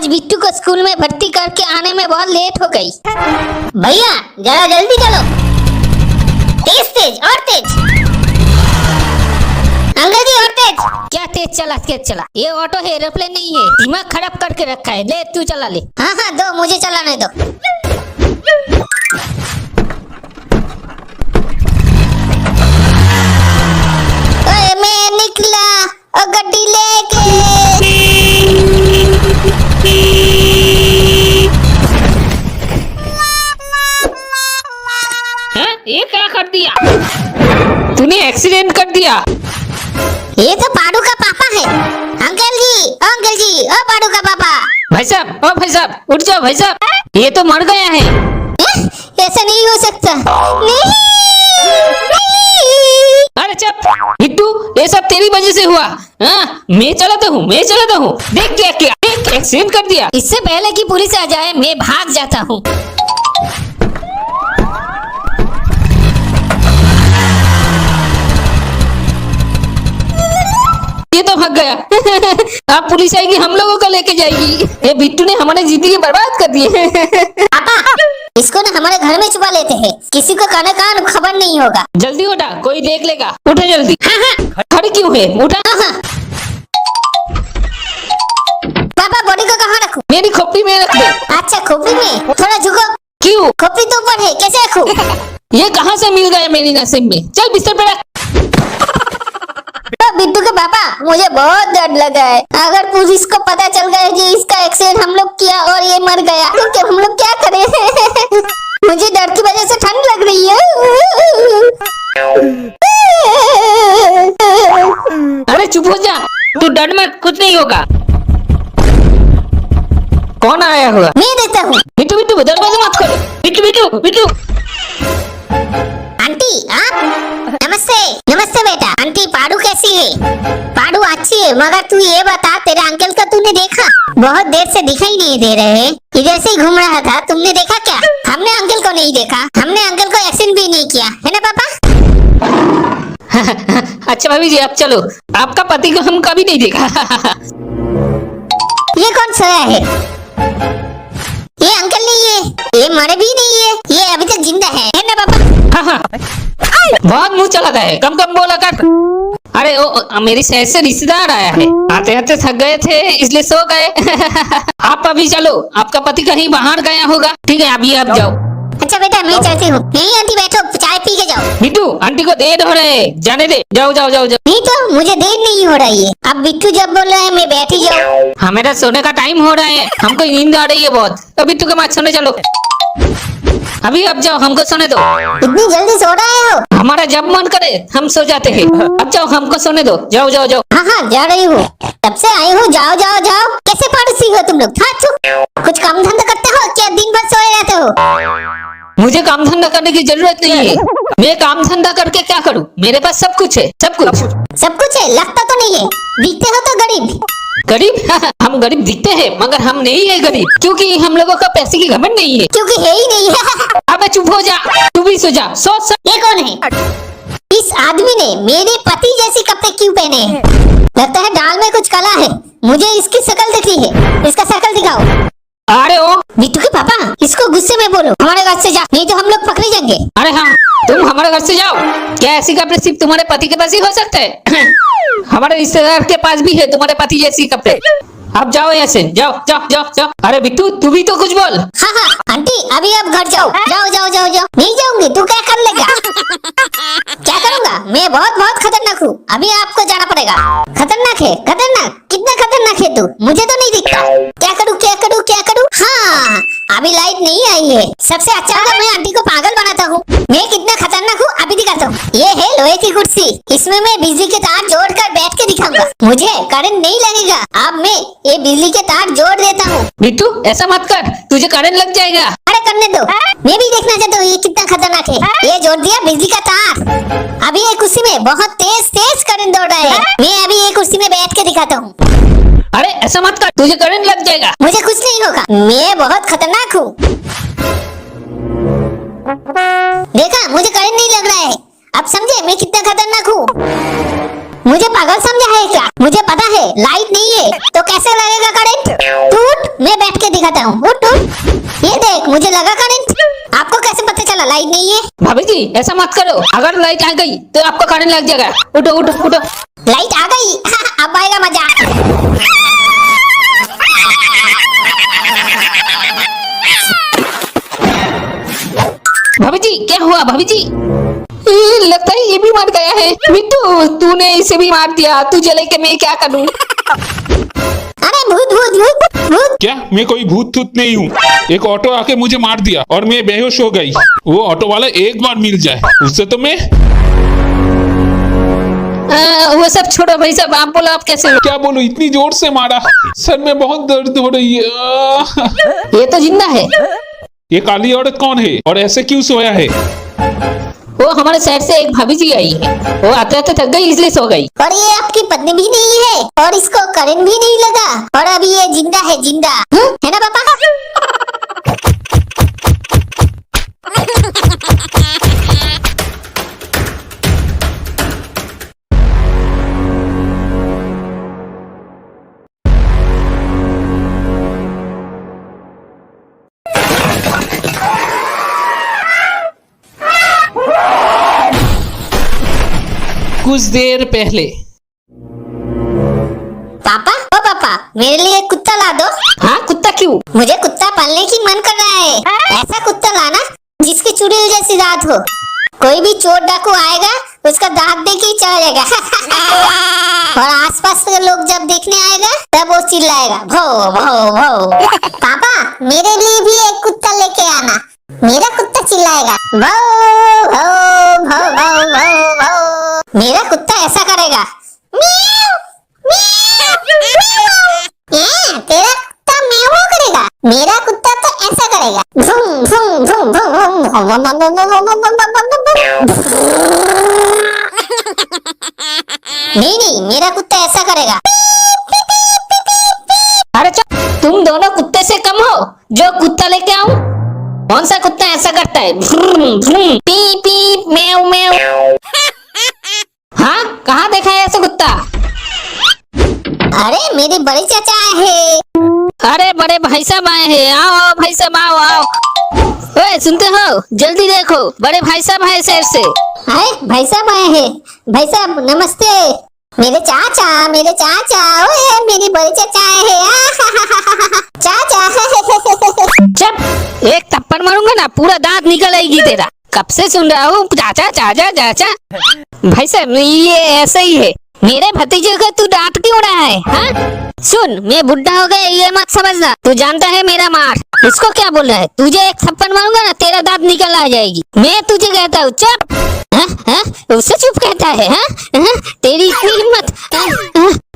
आज बिट्टू को स्कूल में भर्ती करके आने में बहुत लेट हो गई। भैया जरा जल्दी चलो, तेज तेज और तेज, अंग्रेजी और तेज। क्या तेज चला, ये ऑटो है, एरोप्लेन नहीं है। दिमाग खराब करके रखा है। ले तू चला ले। हाँ हाँ दो, मुझे चलाने दो। मैं निकला और गड्डी लेके। ये क्या कर दिया तूने? एक्सीडेंट कर दिया। ये तो पाडू का पापा है। अंकल जी, ओ पाडू का पापा। भाई साहब उठ जाओ भाई साहब, ये तो मर गया है। ऐसा नहीं हो सकता। नहीं। अरे चुप बिट्टू, ये सब तेरी वजह से हुआ। हाँ, मैं चलाता हूँ। देख क्या एक्सीडेंट कर दिया। इससे पहले कि पुलिस आ जाए मैं भाग जाता हूँ। ये तो भाग गया। अब पुलिस आएगी, हम लोगों को लेके जाएगी। ये बिट्टू ने हमारी जिंदगी बर्बाद कर दी है। पापा इसको ना हमारे घर में छुपा लेते हैं, किसी को कान खबर नहीं होगा। जल्दी उठा, कोई देख लेगा। उठे जल्दी। हाँ। खड़ी क्यों है? उठा। हाँ। पापा बॉडी को कहाँ रखूं? मेरी खोपड़ी में रख दे। अच्छा खोपड़ी में, थोड़ा झुको। क्यों? खोपड़ी तो ऊपर है, कैसे रखूं? ये कहाँ से मिल गया मेरी नसीब में? चल बिस्तर पे रख। बिट्टू के पापा मुझे बहुत डर लगा है। अगर पुलिस को पता चल गया कि इसका एक्सीडेंट हम लोग किया और ये मर गया तो क्या हम लोग क्या करें? मुझे डर की वजह से ठंड लग रही है। अरे चुप हो जा, तू डर मत, कुछ नहीं होगा। कौन आया हुआ? मैं देता हूँ। बिट्टू दरवाजा मत खोलो। बिट्टू आंटी आप? नमस्ते बेटा। आंटी पाडू कैसी है? पाडू अच्छी है, मगर तू ये बता तेरे अंकल को तूने देखा? बहुत देर से दिखाई नहीं दे रहे, इधर से ही घूम रहा था, तुमने देखा क्या? हमने अंकल को नहीं देखा, हमने अंकल को एक्सीडेंट भी नहीं किया है ना पापा? अच्छा भाभी जी आप चलो, आपका पति को हम कभी नहीं देखा। ये कौन सोया है? ये अंकल नहीं है, ये मरे भी नहीं है, ये अभी तक जिंदा है ना पापा? हाँ। बहुत मुंह चलाता है, कम बोला कर। अरे ओ मेरी शहर से रिश्तेदार आया है, आते आते थक गए थे इसलिए सो गए। आप अभी चलो, आपका पति कहीं बाहर गया होगा। ठीक है अभी आप जाओ। अच्छा बेटा मैं चलती हूँ। नहीं आंटी बैठो, चाय पी के जाओ। बिट्टू आंटी को देर हो रहे, जाने दे। जाओ। नहीं तो मुझे देर नहीं हो रही है, अब बिट्टू जब बोल रहा है मैं बैठ ही जाऊँ। हाँ मेरा सोने का टाइम हो रहा है, हमको नींद आ रही है बहुत। तो बिट्टू के मत सोने चलो। अभी अब जाओ, हमको सोने दो। इतनी जल्दी सो रहे हो? हमारा जब मन करे हम सो जाते हैं। अब जाओ, हमको सोने दो। जाओ। हाँ जा रही हूँ, तब से आई हूँ। जाओ। कैसे पड़ोसी हो तुम लोग? कुछ काम धंधा करते हो क्या? दिन भर सोए रहते हो? मुझे काम धंधा करने की जरूरत नहीं है। मैं काम धंधा करके क्या करूँ? मेरे पास सब कुछ है, सब कुछ है। लगता तो नहीं है, दिखते हो तो गरीब। हम गरीब दिखते हैं मगर हम नहीं है गरीब, क्योंकि हम लोगों का पैसे की घमंड नहीं है। क्योंकि है ही नहीं है। अबे चुप हो जा, तू भी सो जा। सोच। ये कौन है? इस आदमी ने मेरे पति जैसे कपड़े क्यों पहने हैं? लगता है दाल में कुछ काला है। मुझे इसकी शक्ल दिख रही है, इसका शक्ल दिखाओ। अरे ओ बिट्टू के पापा, इसको गुस्से में बोलो हमारे घर से जा, नहीं तो हम लोग पकड़े जाएंगे। अरे हाँ, तुम हमारे घर से जाओ। क्या ऐसी कपड़े सिर्फ तुम्हारे पति के पास ही हो सकते हैं? हमारे रिश्तेदार के पास भी है तुम्हारे पति जैसी कपड़े। अब जाओ यहाँ से, जाओ। अरे बिट्टू तू भी तो कुछ बोल। हाँ आंटी अभी आप घर जाओ। जाओ। नहीं जाऊंगी, तू क्या कर लेगा? क्या करूंगा मैं? बहुत खतरनाक हूँ, अभी आपको जाना पड़ेगा। खतरनाक है? कितना खतरनाक है तू? मुझे तो नहीं दिखता। क्या करूँ? हाँ अभी लाइट नहीं आई है। सबसे अच्छा होगा मैं आंटी को पागल बनाता हूँ। मैं कितना खतरनाक हूँ अभी दिखाता हूँ। ये है लोहे की कुर्सी, इसमें मैं बिजली के तार जोड़कर बैठ के दिखाऊंगा। मुझे करंट नहीं लगेगा। अब मैं ये बिजली के तार जोड़ देता हूँ। बिट्टू ऐसा मत कर, तुझे करंट लग जाएगा। अरे करने दो, मैं भी देखना चाहता हूँ ये कितना खतरनाक है। ये जोड़ दिया बिजली का तार। अभी ये कुर्सी में बहुत तेज करंट दौड़ रहा है। मैं अभी ये कुर्सी में बैठ के दिखाता हूँ। अरे ऐसा मत कर, तुझे करंट लग जाएगा। मुझे कुछ नहीं होगा, मैं बहुत खतरनाक हूँ। देखा, मुझे करंट नहीं लग रहा है। अब समझे मैं कितना खतरनाक हूँ। मुझे पागल समझा है क्या? मुझे पता है लाइट नहीं है तो कैसे लगेगा करंट। टूट, मैं लाइट नहीं है। भाभी जी ऐसा मत करो, अगर लाइट आ गई तो आपको करंट लग जाएगा। उठो उठो उठो। लाइट आ गई अब आएगा मजा। भाभी जी क्या हुआ भाभी जी? लगता है ये भी मर गया है। बिट्टू तूने इसे भी मार दिया, तुझे लेके मैं क्या करूं? अरे भूत भूत भूत भूत। क्या मैं कोई भूत थूत नहीं हूँ? एक ऑटो आके मुझे मार दिया और मैं बेहोश हो गई। वो ऑटो वाला एक बार मिल जाए उससे तो मैं। वो सब छोड़ो भाई साहब, आप बोलो आप कैसे हो? क्या बोलूं, इतनी जोर से मारा, सर में बहुत दर्द हो रही है। ये तो जिंदा है। ये काली औरत कौन है और ऐसे क्यों सोया है? वो हमारे साइड से एक भाभी जी आई है, वो आते आते थक गई इसलिए सो गई। और ये आपकी पत्नी भी नहीं है और इसको करंट भी नहीं लगा और अभी ये जिंदा है, जिंदा है ना पापा? कुछ देर पहले। पापा ओ पापा, मेरे लिए एक कुत्ता ला दो। हाँ कुत्ता क्यों? मुझे कुत्ता पालने की मन कर रहा है। ऐसा कुत्ता लाना जिसकी चुड़ैल जैसी दांत हो। कोई भी चोर डाकू आएगा उसका दांत देख के ही चला जाएगा। और आसपास के लोग जब देखने आएगा तब वो चिल्लाएगा भौ भौ भौ। पापा मेरे लिए भी एक कुत्ता लेके आना। मेरा कुत्ता चिल्लाएगा भौ भौ भौ भौ भौ भौ। मेरा कुत्ता ऐसा करेगा म्याऊ म्याऊ। तेरा कुत्ता म्याऊ करेगा, मेरा कुत्ता तो ऐसा करेगा भूम भूम भूम भूम। नहीं नहीं, मेरा कुत्ता ऐसा करेगा। अरे चुप, तुम दोनों कुत्ते से कम हो जो कुत्ता लेके आऊं? कौन सा कुत्ता ऐसा करता है? पी पी म्याऊ म्याऊ। हाँ कहाँ देखा है ऐसा कुत्ता? अरे मेरे बड़े चाचा आए हैं। अरे बड़े भाई साहब आए हैं, आओ आओ भाई साहब आओ आओ। ओए सुनते हो, जल्दी देखो बड़े भाई साहब आए शहर से। आए भाई साहब आए हैं। भाई साहब नमस्ते। मेरे चाचा ओए मेरे बड़े चाचा आए हैं। चाचा। चुप, एक थप्पड़ मारूंगा ना पूरा दांत निकल आएगी तेरा। कब से सुन रहा हूँ चाचा चाचा चाचा। भाई साहब ये ऐसा ही है। मेरे भतीजे को तू डांट क्यों रहा है? हाँ सुन, मैं बुढ़ा हो गया ये मत समझना। तू जानता है मेरा मार। इसको क्या बोल रहा है? तुझे एक थप्पड़ मारूंगा ना तेरा दांत निकल आ जाएगी। मैं तुझे कहता हूँ चुप। उससे चुप कहता है? तेरी इतनी हिम्मत?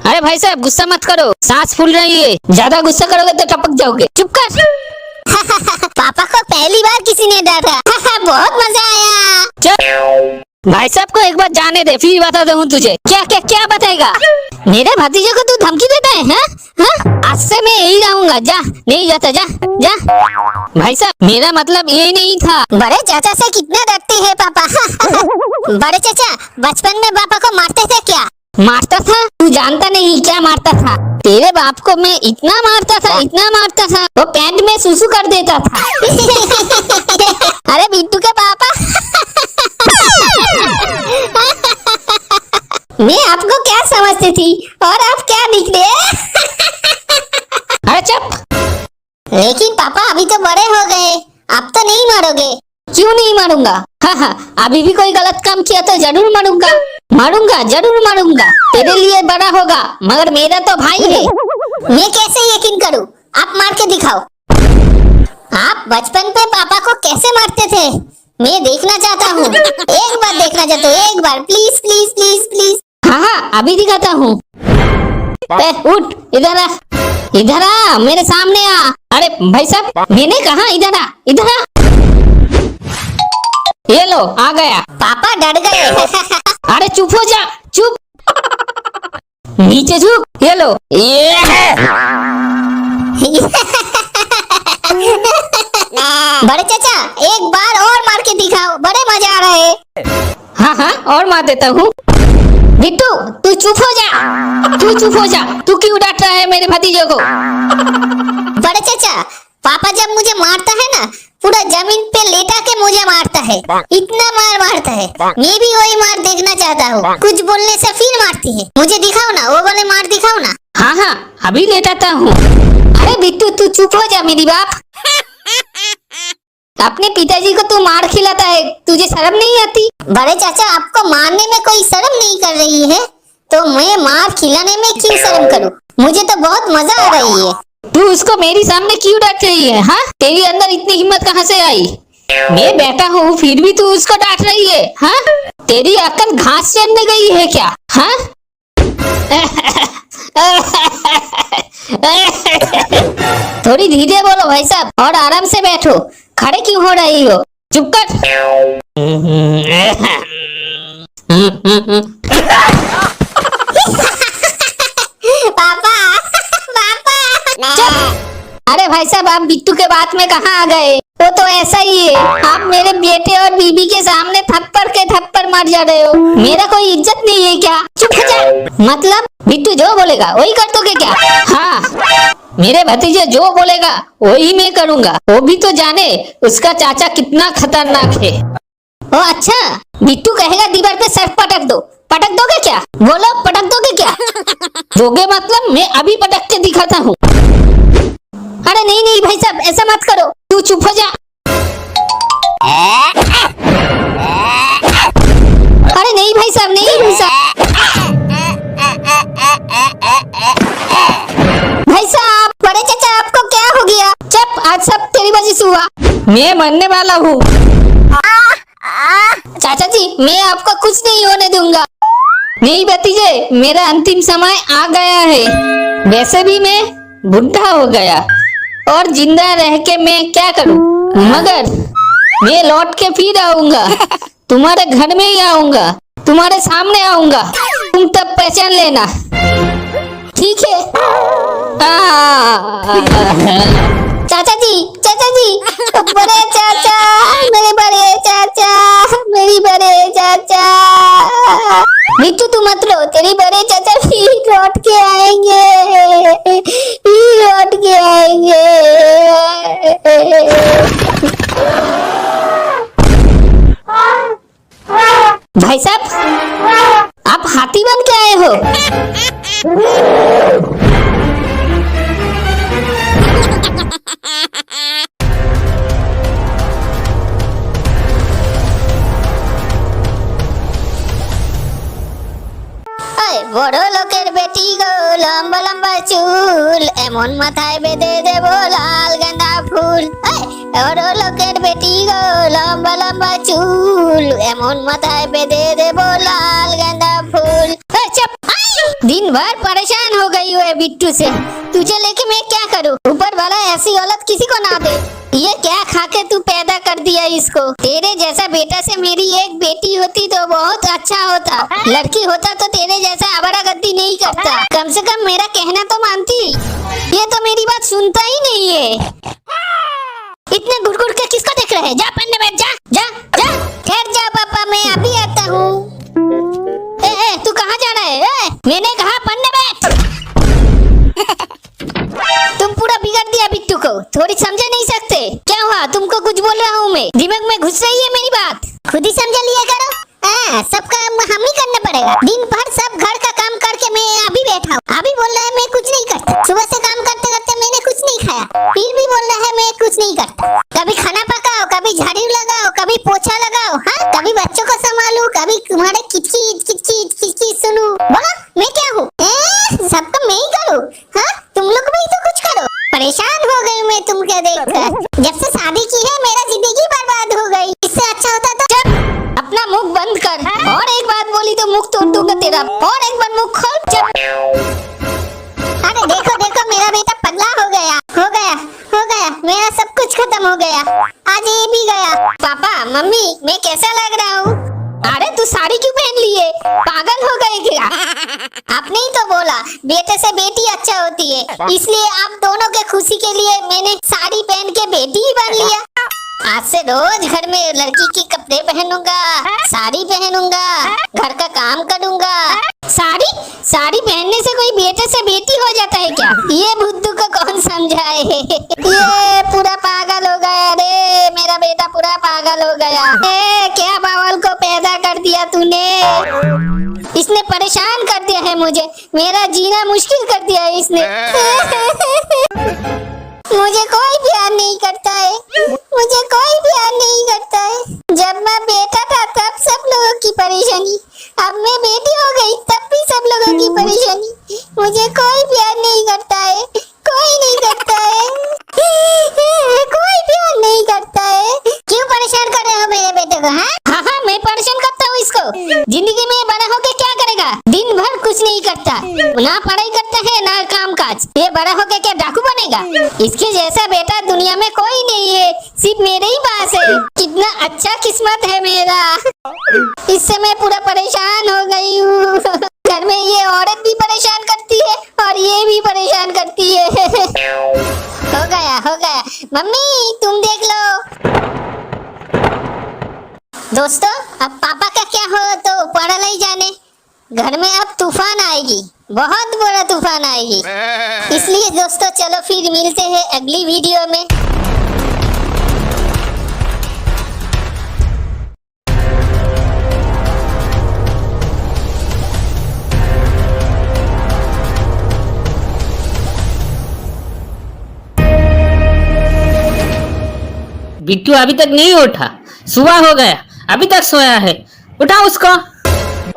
अरे भाई साहब गुस्सा मत करो, सांस फूल रही है, ज्यादा गुस्सा करोगे तो टपक जाओगे। चुप कर। पापा को पहली बार किसी ने डांटा। बहुत मजा आया। चुप। भाई साहब को एक बार जाने दे, फिर बताता हूँ तुझे। क्या क्या क्या बताएगा? मेरे भतीजे को तू धमकी देता है? हाँ? आज से मैं यही रहूंगा। जा, नहीं जाता, जा जा। भाई साहब मेरा मतलब ये नहीं था। बड़े चाचा से कितना डरते हैं पापा। बड़े चाचा बचपन में पापा को मारते थे क्या? मारता था? तू जानता नहीं क्या मारता था। तेरे बाप को मैं इतना मारता था, इतना मारता था, वो पैंट में सुसु कर देता था। अरे बिट्टू के पापा। मैं आपको क्या समझती थी और आप क्या निकले? अरे चुप। लेकिन पापा अभी तो बड़े हो गए, अब तो नहीं मारोगे? क्यों नहीं मारूंगा? हाँ, अभी भी कोई गलत काम किया तो जरूर मारूंगा, मारूंगा जरूर मारूंगा। तेरे लिए बड़ा होगा मगर मेरा तो भाई है। मैं कैसे यकीन करूं? आप मार के दिखाओ। आप बचपन पे पापा को कैसे मारते थे मैं देखना चाहता हूँ। एक बार देखना चाहता हूँ, एक बार प्लीज प्लीज प्लीज प्लीज। हाँ अभी दिखाता हूँ। उठ, इधर आ, इधर आ, मेरे सामने आ। अरे भाई साहब मैंने कहा इधर आ, इधर आ। ये लो आ गया। पापा डर गए। अरे चुप हो जा, चुप। नीचे झुक। ये लो, ये बड़े चाचा एक बार और मार के दिखाओ, बड़े मजा आ रहा है। हाँ और मार देता हूँ। बिट्टू तू चुप हो जा, तू चुप हो जा। तू क्यों डांट रहा है मेरे भतीजे को? बड़े चाचा पापा जब मुझे मारता है ना पूरा जमीन पे लेटा के मुझे मारता है, इतना मार मारता है। मैं भी वही मार देखना चाहता हूँ। कुछ बोलने से फिर मारती है। मुझे दिखाओ ना, वो वाले मार दिखाओ ना। हाँ हाँ अभी लेटाता हूँ। अरे बिट्टू तू चुप हो जा मेरी बाप। अपने पिताजी को तू मार खिलाता है, तुझे शर्म नहीं आती? बड़े चाचा आपको मारने में कोई शर्म नहीं कर रही है तो मैं मार खिलाने में क्यों शर्म करूं? मुझे तो बहुत मजा आ रही है। तू उसको मेरी सामने क्यों डांट रही है? हाँ तेरी अंदर इतनी हिम्मत कहाँ से आई? मैं बैठा हूँ फिर भी तू उसको डांट रही है? हाँ तेरी अक्ल घास चढ़ने गई है क्या? हाँ थोड़ी धीरे बोलो भाई साहब और आराम से बैठो। खड़े क्यों हो रही हो? चुप कर। पापा पापा। अरे भाई साहब आप बिट्टू के बात में कहाँ आ गए? वो तो ऐसा ही है। आप मेरे बेटे और बीबी के सामने थप्पड़ के थप्पड़ मार जा रहे हो। मेरा कोई इज्जत नहीं है क्या? चुप हो जा। मतलब बिट्टू जो बोलेगा वही कर दोगे क्या? हाँ मेरे भतीजे जो बोलेगा वही मैं करूँगा। वो भी तो जाने उसका चाचा कितना खतरनाक है। ओ अच्छा, बिट्टू कहेगा दीवार पे सर पटक दो, पटक दोगे क्या? बोलो पटक दोगे क्या? दोगे मतलब मैं अभी पटक के दिखाता हूँ। अरे नहीं नहीं भाई साहब ऐसा मत करो, तू चुप हो जा। अरे नहीं भाई साहब, नहीं भाई साहब। भाई साहब, बड़े चाचा आपको क्या हो गया? चुप, आज सब तेरी वजह से हुआ। मैं मरने वाला हूँ। चाचा जी मैं आपको कुछ नहीं होने दूंगा। नहीं भतीजे मेरा अंतिम समय आ गया है। वैसे भी मैं बुढ़ा हो गया और जिंदा रह के मैं क्या करूं? मगर मैं लौट के फिर आऊंगा, तुम्हारे घर में ही आऊंगा, तुम्हारे सामने आऊंगा, तुम तब पहचान लेना, ठीक है? चाचा जी बड़े चाचा, मेरे बड़े चाचा, मेरी बड़े चाचा। बिट्टू तू मत रो, तेरी बड़े चाचा फिर लौट के आएंगे, फिर लौट के आएंगे। भाई साहब आप हाथी बन के आए हो? বড় লোকের বেটি গো লম্বা লম্বা চুল, এমন মাথায় বেঁধে দেব লাল গাঁদা ফুল। বড় লোকের বেটি গো লম্বা লম্বা চুল, এমন মাথায় বেঁধে দেব লাল গাঁদা फूल। चुप, दिन भर परेशान हो गई हुई है बिट्टू से। तुझे लेके मैं क्या करूं? ऊपर वाला ऐसी औलत किसी को ना दे। ये क्या खा के तू पैदा कर दिया इसको? तेरे जैसा बेटा से मेरी एक बेटी होती तो बहुत अच्छा होता। लड़की होता तो तेरे जैसा आवारा गद्दी नहीं करता। कम से कम मेरा कहना तो मानती। ये तो मेरी बात सुनता ही नहीं है। इतने गुड़गुड़ के किसको देख रहे हैं? जा पन्ने बैठ जा, जा जा। ठहर जा पापा, मैं अभी आता हूँ। तू कहाँ जा रहा है? मैंने कहा पन्ने बैठ। तुम पूरा बिगाड़ दिया बिट्टू को, थोड़ी समझ नहीं सकते? क्या हुआ? तुमको कुछ बोल रहा हूँ मैं, दिमाग में घुस रही है मेरी बात। खुद ही समझ लिया करो। सब काम हम ही करना पड़ेगा। दिन भर सब घर का काम करके मैं अभी बैठा हूँ। अभी बोल रहा है मैं कुछ नहीं करता। सुबह से काम करते करते मैंने कुछ नहीं खाया, फिर भी बोल रहा है मैं कुछ नहीं करता। कभी खाना पकाओ, कभी झाड़ू लगाओ, कभी पोछा लगाओ, हाँ कभी बच्चों को संभालू, कभी तुम्हारे किचकिच सुनू। बोलो मैं क्या हूँ? सबको मैं ही करूँ? हाँ तुम लोग भी तो कुछ करो। परेशान हो गई मैं तुमको देखकर। जब से शादी की है मेरा जिंदगी बर्बाद हो गई। इससे अच्छा होता तो अपना मुख बंद कर, और एक बात बोली तो मुख तोड़ दूंगा तेरा। और एक बार मुख खोल। चुप। अरे देखो देखो मेरा बेटा पगला हो गया, हो गया, हो गया। मेरा सब कुछ खत्म हो गया। आज ये भी गया। पापा मम्मी मैं कैसा लग रहा हूँ? अरे तू साड़ी क्यों पहन लिए? पागल हो गए क्या? आपने ही तो बोला बेटे से बेटी अच्छा होती है, इसलिए आप दोनों के खुशी के लिए मैंने साड़ी पहन के बेटी ही बन लिया। आज से रोज घर में लड़की के कपड़े पहनूंगा, साड़ी पहनूंगा, घर का काम करूंगा। साड़ी साड़ी पहनने से कोई बेटे से बेटी हो जाता है क्या? ये बुद्धू को कौन समझाए? ये पूरा पागल हो गया रे, मेरा बेटा पूरा पागल हो गया। क्या बावल को पैदा कर दिया तूने? इसने परेशान कर दिया है मुझे, मेरा जीना मुश्किल कर दिया है इसने। मुझे कोई प्यार नहीं करता है, मुझे कोई प्यार नहीं करता है। जब मैं बेटा था तब सब लोगों की परेशानी, अब मैं बेटी हो गई तब भी सब लोगों की परेशानी। मुझे कोई प्यार नहीं करता है, कोई नहीं करता है, कोई प्यार नहीं करता है। क्यों परेशान कर रहे हो मेरे बेटे को? हाँ हाँ मैं परेशान करता हूँ इसको। जिंदगी में बड़ा होके क्या करेगा? दिन भर कुछ नहीं करता, ना पढ़ाई करता है ना काम काज। ये बड़ा होके क्या डाकू बनेगा? इसके जैसा बेटा दुनिया में कोई नहीं है, सिर्फ मेरे ही पास है। कितना अच्छा किस्मत है मेरा। इससे मैं पूरा परेशान हो गई हूँ। घर में ये औरत भी परेशान करती है और ये भी परेशान करती है। हो गया हो गया। मम्मी तुम देख लो। दोस्तों अब पापा का क्या हो तो पढ़ा नहीं जाने, घर में अब तूफान आएगी, बहुत बड़ा तूफान आएगी। इसलिए दोस्तों चलो फिर मिलते हैं अगली वीडियो में। बिट्टू अभी तक नहीं उठा, सुबह हो गया, अभी तक सोया है। उठा उसको।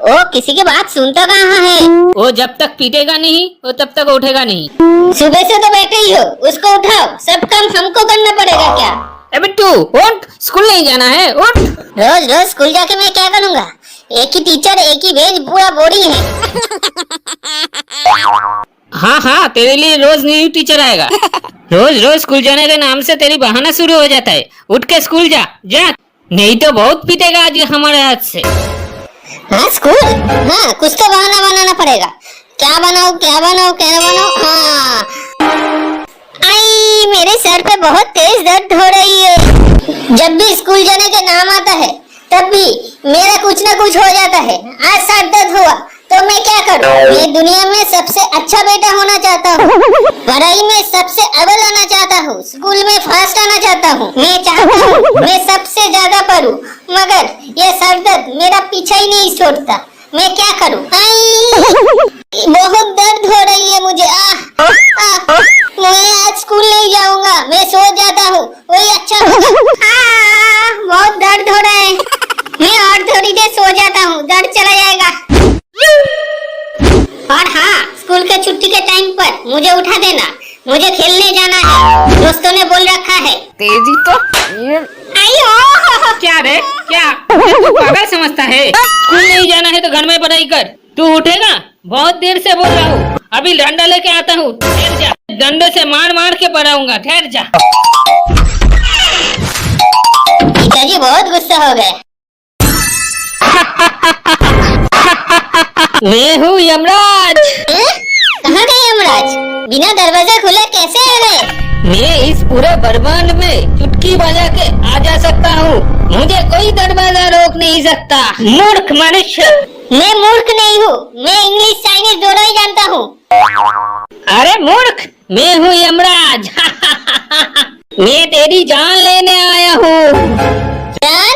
ओ किसी की बात सुनता कहाँ है? वो जब तक पीटेगा नहीं वो तब तक उठेगा नहीं। सुबह से तो बैठे ही हो, उसको उठाओ। सब काम हमको करना पड़ेगा क्या? ए बिट्टू उठ, स्कूल नहीं जाना है, उठ। रोज रोज स्कूल जाके मैं क्या करूँगा? एक ही टीचर एक ही बेंच पूरा बोरिंग है। हाँ हाँ तेरे लिए रोज न्यू टीचर आएगा। रोज रोज स्कूल जाने के नाम से तेरी बहाना शुरू हो जाता है। उठ के स्कूल जा जा, नहीं तो बहुत पीटेगा आज हमारे हाथ से। हाँ स्कूल, हाँ कुछ तो बहाना बनाना पड़ेगा। क्या बनाओ क्या बनाओ क्या बनाओ? हाँ आई मेरे सर पे बहुत तेज दर्द हो रही है। जब भी स्कूल जाने का नाम आता है तब भी मेरा कुछ ना कुछ हो जाता है। आज सर दर्द हुआ तो मैं क्या करूं? मैं दुनिया में सबसे अच्छा बेटा होना चाहता हूँ, पढ़ाई में सबसे अव्वल आना चाहता हूँ, स्कूल में फर्स्ट आना चाहता हूँ। मैं चाहता हूँ मैं सबसे ज्यादा पढूं, मगर ये सर दर्द मेरा पीछा ही नहीं छोड़ता। मैं क्या करूं? बहुत दर्द हो रही है मुझे। मैं आज स्कूल नहीं जाऊंगा, मैं सो जाता हूँ, वही अच्छा होगा। बहुत दर्द हो रहा है, मैं और थोड़ी देर सो जाता हूँ, दर्द चला जाएगा। और हाँ स्कूल के छुट्टी के टाइम पर मुझे उठा देना, मुझे खेलने जाना है, दोस्तों ने बोल रखा है। तेजी तो आयो क्या रे क्या तू पागल समझता है? स्कूल नहीं जाना है तो घर में पढ़ाई कर। तू उठेगा? बहुत देर से बोल रहा हूँ, अभी डंडा लेके आता हूँ, ठहर जा। डंडे से मार मार के पढ़ाऊंगा, ठहर जा। पिताजी बहुत गुस्सा हो गए। मैं हूँ यमराज। कहाँ गए यमराज? बिना दरवाजा खुले कैसे आ गए? मैं इस पूरे ब्रह्मांड में चुटकी बजा के आ जा सकता हूँ, मुझे कोई दरवाजा रोक नहीं सकता। मूर्ख मनुष्य। मैं मूर्ख नहीं हूँ, मैं इंग्लिश चाइनीज दोनों ही जानता हूँ। अरे मूर्ख, मैं हूँ यमराज। मैं तेरी जान लेने आया हूँ। जान?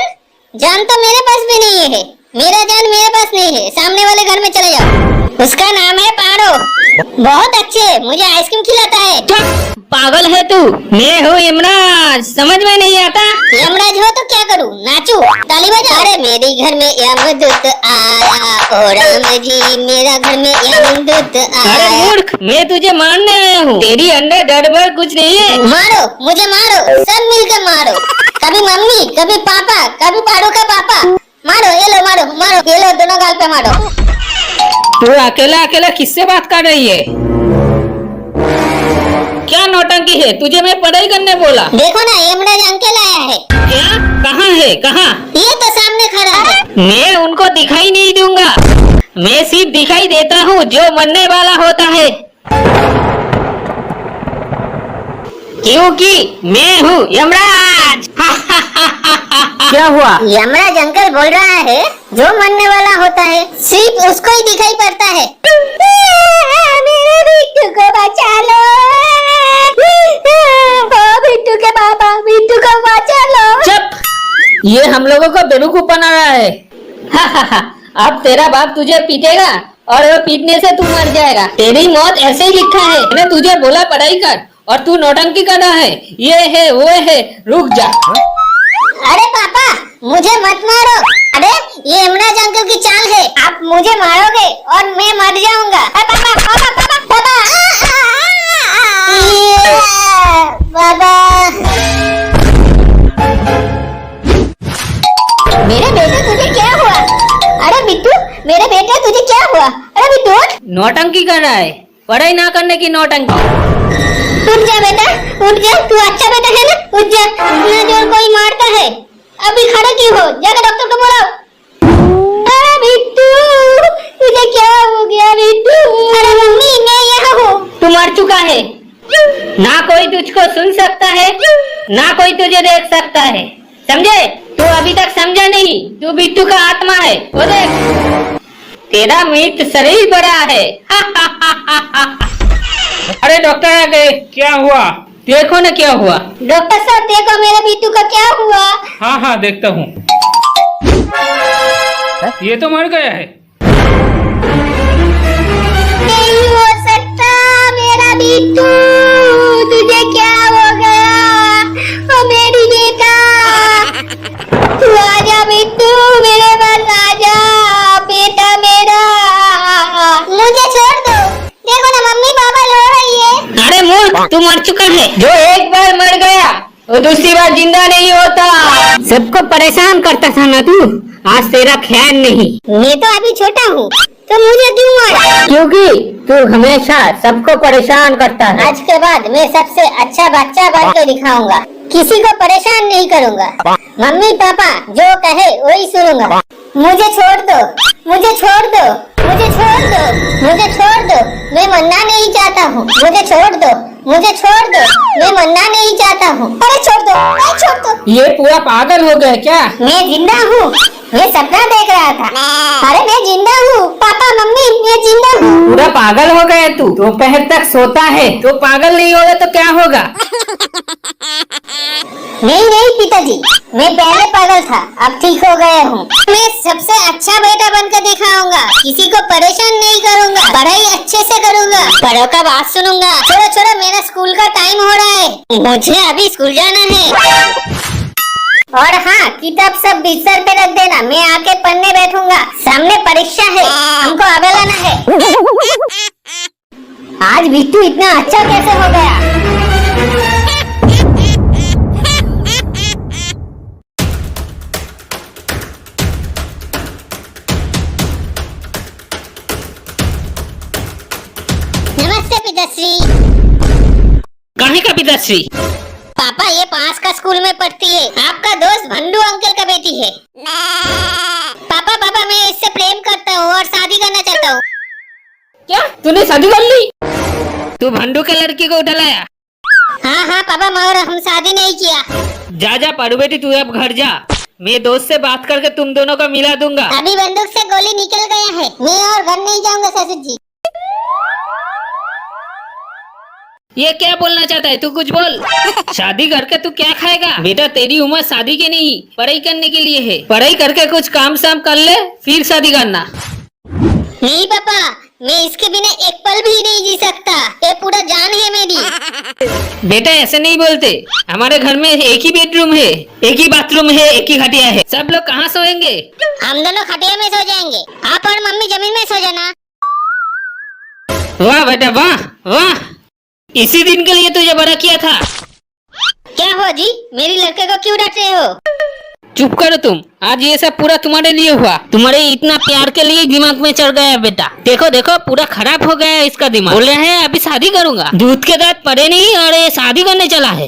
जान तो मेरे पास भी नहीं है, मेरा जान मेरे पास नहीं है। सामने वाले घर में चले जाओ, उसका नाम है पारो, बहुत अच्छे, मुझे आइसक्रीम खिलाता है। पागल है तू? मैं हूँ यमराज, समझ में नहीं आता? यमराज हो तो क्या करूँ? नाचू, ताली बजा। अरे मेरे घर में यमदूत आया, ओ राम जी मेरा घर में यमदूत आया। अरे मूर्ख, मैं तुझे मारने आया हूँ, तेरी अंदर गड़बड़ कुछ नहीं है। मारो मुझे, मारो, सब मिलकर मारो। कभी मम्मी, कभी पापा, कभी पारो का पापा। मारो, ये लो मारो, मारो, ये लो दोनों गाल पे मारो। तू अकेला अकेला किससे बात कर रही है? क्या नौटंकी है? तुझे मैं पढ़ाई करने बोला। देखो ना यमराज अंकल आया है। क्या? कहाँ है? कहाँ? ये तो सामने सामने खड़ा है। मैं उनको दिखाई नहीं दूंगा, मैं सिर्फ दिखाई देता हूँ जो मरने वाला होता है, क्योंकि मैं हूँ यमराज। क्या हुआ? यमराज अंकल बोल रहा है जो मरने वाला होता है सिर्फ उसको ही दिखाई पड़ता है। मेरे बिट्टू को बचा लो, ओ बिट्टू के पापा, बिट्टू को बचा लो। चुप, ये हम लोगों को बेवकूफ बना रहा है। अब तेरा बाप तुझे पीटेगा और वो पीटने से तू मर जाएगा। तेरी मौत ऐसे ही लिखा है। मैंने तुझे बोला पढ़ाई कर और तू नौटंकी कर रहा है। ये है वो है, रुक जा। अरे पापा मुझे मत मारो। अरे ये यमराज अंकल की चाल है, आप मुझे मारोगे और मैं मर जाऊंगा। अरे पापा पापा पापा पापा पापा। मेरे बेटे तुझे क्या हुआ? अरे बिट्टू मेरे बेटे तुझे क्या हुआ? अरे बिट्टू नौटंकी कर रहा है, पढ़ाई ना करने की नौटंकी। उठ जा बेटा, उठ जा, तू अच्छा बेटा है ना, उठ जा। इतना जोर कोई मारता है, अभी खड़े क्यों हो? जाकर डॉक्टर को बुलाओ। अरे बिट्टू तुझे क्या हो गया बिट्टू? अरे मम्मी मैं यहाँ हूँ। तू मर चुका है, ना कोई तुझको सुन सकता है, ना कोई तुझे देख सकता है, समझे? तू अभी तक समझा नहीं, तू बिट्टू का आत्मा है। वो देख, तेरा मृत शरीर बड़ा है। अरे डॉक्टर आ गए। क्या हुआ? देखो ना क्या हुआ। डॉक्टर साहब देखो मेरे बिट्टू का क्या हुआ। हाँ हाँ देखता हूँ। ये तो मर गया है। नहीं हो सकता मेरा बिट्टू, तुझे क्या हो गया? ओ मेरी बेटा, तू आजा बिट्टू, मेरे पास आजा बेटा मेरा। मुझे छोड़ दो, देखो ना मम्मी पापा रो रही है। अरे मूर्ख, तू मर चुका है। जो एक बार मर गया वो दूसरी बार जिंदा नहीं होता। सबको परेशान करता था ना तू, आज तेरा ख्याल नहीं। मैं तो अभी छोटा हूँ तो मुझे क्यों मारा? क्योंकि तू हमेशा सबको परेशान करता है। आज के बाद मैं सबसे अच्छा बच्चा बन के दिखाऊंगा, किसी को परेशान नहीं करूंगा। मम्मी पापा जो कहे वही सुनूंगा। मुझे छोड़ दो, मुझे छोड़ दो, मुझे छोड़ दो, मुझे छोड़ दो, मैं मरना नहीं चाहता हूँ। मुझे छोड़ दो, मुझे छोड़ दो, मैं मरना नहीं चाहता हूँ। अरे छोड़ दो, अरे छोड़ दो। ये पूरा पागल हो गया क्या? मैं जिंदा हूँ, मैं सपना देख रहा था। अरे मैं जिंदा हूँ पापा मम्मी, मैं जिंदा हूँ। पूरा पागल हो गया तू। दोपहर तक सोता है तो पागल नहीं होगा तो क्या होगा? नहीं नहीं पिताजी, मैं पहले पागल था, अब ठीक हो गया हूँ। मैं सबसे अच्छा बेटा बनकर दिखाऊंगा, किसी को परेशान नहीं करूंगा, पढ़ाई अच्छे से करूंगा, बड़ों का बात सुनूंगा। छोड़ो छोड़ो, मेरा स्कूल का टाइम हो रहा है, मुझे अभी स्कूल जाना है। और हाँ, किताब सब बिस्तर पे रख देना, मैं आके पढ़ने बैठूंगा। सामने परीक्षा है, हमको आगे लाना है। आज बिट्टू इतना अच्छा कैसे हो गया? नमस्ते पिताश्री। कहीं का पिताश्री? पापा ये पास का स्कूल में पढ़ती है, आपका दोस्त भंडू अंकल का बेटी है। पापा पापा मैं इससे प्रेम करता हूँ और शादी करना चाहता हूँ। क्या तूने शादी कर ली? तू भंडू के लड़की को उठा लाया? हाँ हाँ पापा, मगर हम शादी नहीं किया। जा जा पारू बेटी, तू अब घर जा। मैं दोस्त से बात करके तुम दोनों को मिला दूंगा। अभी बंदूक से गोली निकल गया है, मैं और घर नहीं जाऊंगा ससुर जी। ये क्या बोलना चाहता है तू? कुछ बोल। शादी करके तू क्या खाएगा? बेटा तेरी उम्र शादी की नहीं, पढ़ाई करने के लिए है। पढ़ाई करके कुछ काम शाम कर ले, फिर शादी करना। नहीं पापा, मैं इसके बिना एक पल भी नहीं जी सकता, ये पूरा जान है मेरी। बेटा ऐसे नहीं बोलते। हमारे घर में एक ही बेडरूम है, एक ही बाथरूम है, एक ही खटिया है। सब लोग कहाँ सोएंगे? हम दोनों खटिया में सो जाएंगे, आप और मम्मी जमीन में सो जाना। वाह बेटा वाह वाह, इसी दिन के लिए तुझे बड़ा किया था। क्या हुआ जी, मेरी लड़के को क्यों डांट रहे हो? चुप करो तुम, आज ये सब पूरा तुम्हारे लिए हुआ। तुम्हारे इतना प्यार के लिए दिमाग में चढ़ गया बेटा। देखो देखो पूरा खराब हो गया है इसका दिमाग। बोल रहे हैं अभी शादी करूंगा, दूध के दांत पड़े नहीं और ये शादी करने चला है।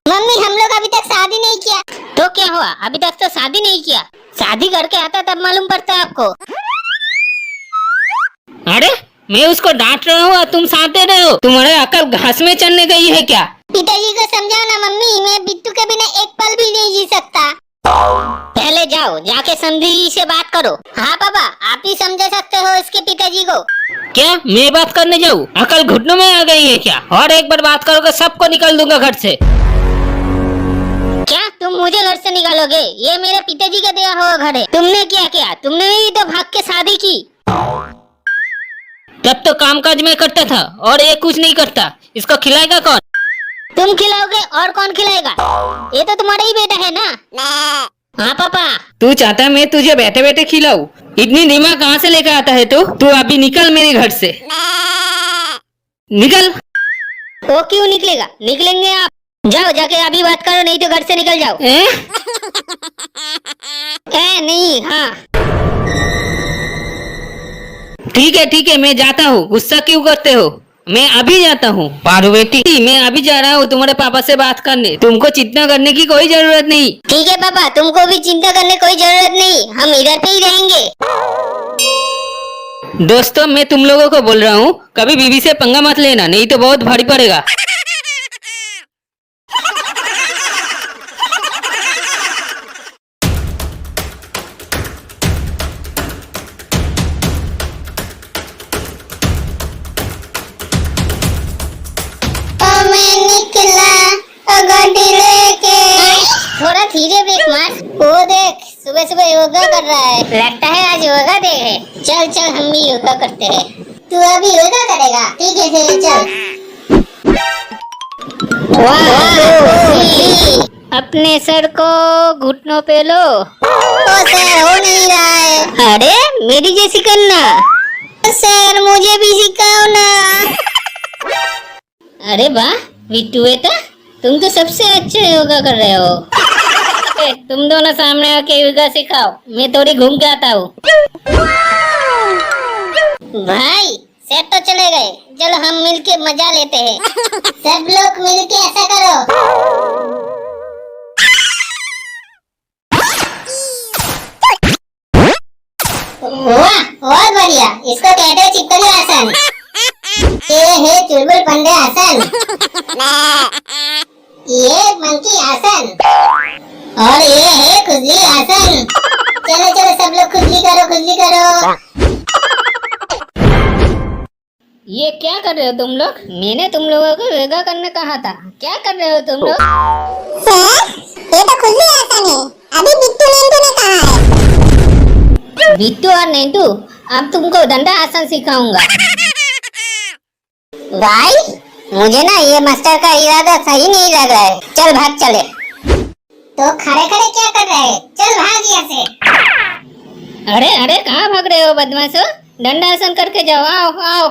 मम्मी हम लोग अभी तक शादी नहीं किया। तो क्या हुआ, अभी तक तो शादी नहीं किया? शादी करके आता तब मालूम पड़ता है आपको। अरे मैं उसको डांट रहा हूँ और तुम साथ दे रहे हो। तुम्हारे अकल घास में चढ़ने गई है क्या? पिताजी को समझाओ ना मम्मी, मैं बिट्टू के बिना एक पल भी नहीं जी सकता। पहले जाओ, जाके समधी जी से बात करो। हाँ पापा, आप ही समझा सकते हो इसके पिताजी को। क्या मैं बात करने जाऊँ? अकल घुटनों में आ गई है क्या? और एक बार बात करोगे सबको निकाल दूंगा घर से। क्या तुम मुझे घर से निकालोगे? ये मेरे पिताजी का दिया हुआ घर है। तुमने क्या किया? तुमने ही तो भाग के शादी की। तब तो कामकाज में करता था और ये कुछ नहीं करता। इसको खिलाएगा कौन? तुम खिलाओगे और कौन खिलाएगा? ये तो तुम्हारा ही बेटा है ना। हाँ पापा। तू चाहता मैं तुझे बैठे बैठे खिलाऊं? इतनी दिमाग कहाँ से लेकर आता है तू अभी निकल मेरे घर से, निकल। वो क्यों निकलेगा? निकलेंगे आप। जाओ, जाके अभी बात करो, नहीं तो घर से निकल जाओ। नहीं, हाँ ठीक है मैं जाता हूँ। गुस्सा क्यों करते हो? मैं अभी जाता हूँ। पार्वती, मैं अभी जा रहा हूँ तुम्हारे पापा से बात करने। तुमको चिंता करने की कोई जरूरत नहीं। ठीक है पापा, तुमको भी चिंता करने कोई जरूरत नहीं, हम इधर पे ही रहेंगे। दोस्तों मैं तुम लोगों को बोल रहा हूँ, कभी बीवी से पंगा मत लेना, नहीं तो बहुत भारी पड़ेगा। थोड़ा धीरे ब्रेक मार। वो देख, सुबह सुबह योगा कर रहा है। लगता है आज योगा डे है। चल चल, हम भी योगा करते हैं। तू अभी योगा करेगा? ठीक है फिर चल। अपने सर को घुटनों पे लो। सर हो नहीं रहा है। अरे मेरी जैसी करना। सर मुझे भी सिखाओ ना। अरे वाह बिट्टू बेटा, तुम तो सबसे अच्छे योगा कर रहे हो। तुम दोनों सामने आके योगा सिखाओ, मैं थोड़ी घूम के आता हूँ। भाई सेट तो चले गए, चलो हम मिलके मजा लेते हैं। सब लोग मिलके ऐसा करो। वाह बहुत बढ़िया, इसको कहते हैं चिपकली आसन। ये है चुलबुल पंडे आसन, ये मंकी आसन, और ये है खुजली आसन। चलो चलो सब लोग खुजली करो, खुजली करो। ये क्या कर रहे हो तुम लोग? मैंने तुम लोगों को योगा करने कहा था, क्या कर रहे हो तुम लोग? सर, ये तो खुजली आसन है। अभी बिट्टू नेंटू ने कहा है। बिट्टू और नेंटू, अब तुमको दंडा आसन सिखाऊंगा। भाई मुझे ना ये मास्टर का इरादा सही नहीं लग रहा है। चल भाग चले। तो खड़े खड़े क्या कर रहे हैं? चल भाग यहाँ से। अरे अरे कहाँ भाग रहे हो बदमाशो? दंडासन करके जाओ, आओ आओ।